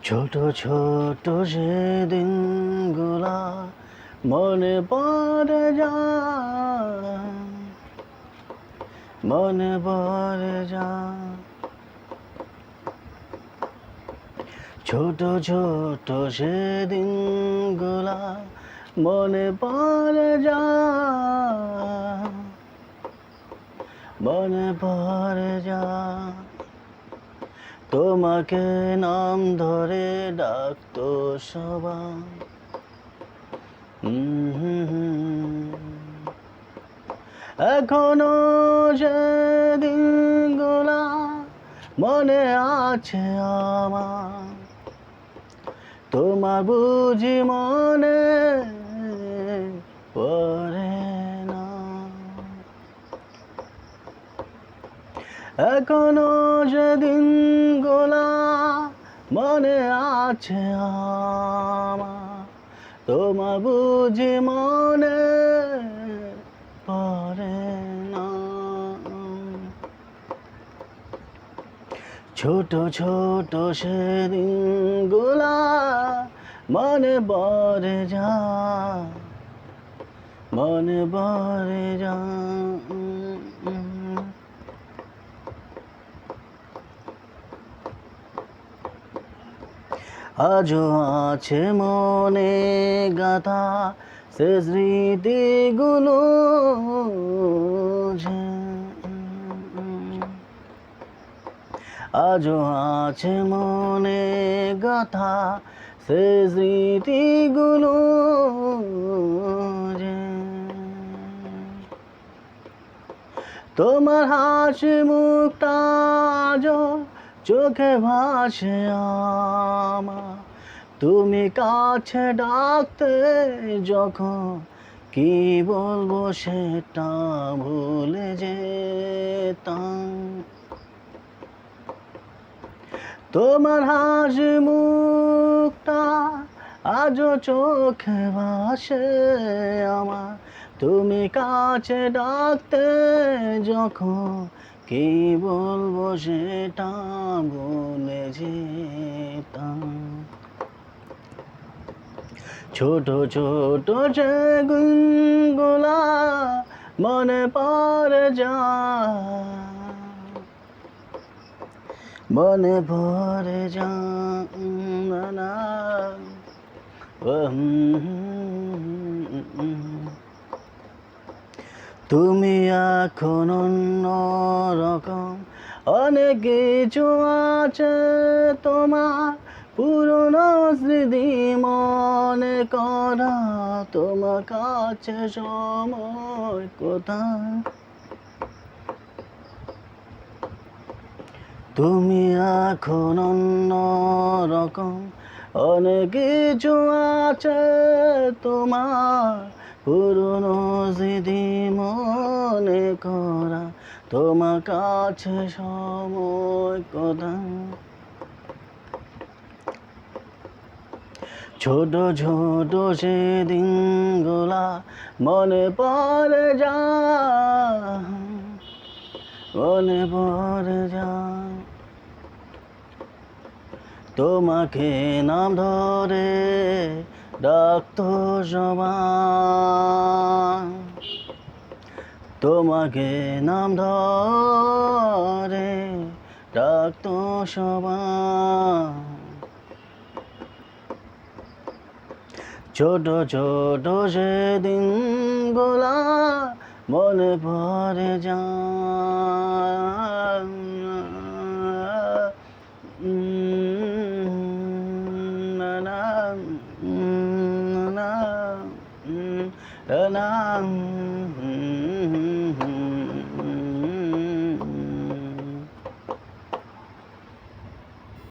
ছোট ছোট সেদিনগুলা মনে পড়ে যায়, মনে পড়ে যায়। ছোট ছোট সেদিনগুলা মনে পড়ে যায়, মনে পড়ে যায়। তোমাকে নাম ধরে ডাকতো সবাই। এখনো সেদিনগুলা মনে আছে আমার। তোমার বুঝি মনে পড়ে না? এখনো সেদিনগুলা মনে আছে আমার। তোমার বুঝি মনে পড়ে না? ছোট ছোট সেদিনগুলা মনে পড়ে যায়, মনে পড়ে যায়। আজও আছে মনে গাথা সে স্মৃতিগুলো যে, আজও আছে মনে গাথা সে স্মৃতিগুলো যে। তোমার হাসি মুখটা আজও চোখে ভাসে আমার। তুমি কাছে ডাকতে যখন কি বলবো সেটা ভুলে যেতাম। তোমার হাসি মুখটা আজও চোখে ভাসে আমার। তুমি কাছে ডাকতে যখন কি বলবো সেটা ভুলে যেতাম। ছোট ছোট যে গুণগুলা মনে পড়ে যায়, মনে পড়ে যায়। তুমি এখন অন্য রকম, অনেক কিছু আছে তোমার পুরনো স্মৃতি মনে করা। তোমার কাছে সময় কোথায়? তুমি এখন অন্য রকম, অনেক কিছু আছে তোমার পুরনো স্মৃতি মনে করা। তোমার কাছে সময় কোথায়? ছোট ছোট সেদিনগুলা মনে পড়ে যায়, মনে পড়ে যায়। তোমাকে নাম ধরে ডাকতো সবাই। তোমাকে নাম ধরে ডাকতো সবাই। ছোট ছোট সেদিনগুলা মনে পড়ে যায়। না না না না না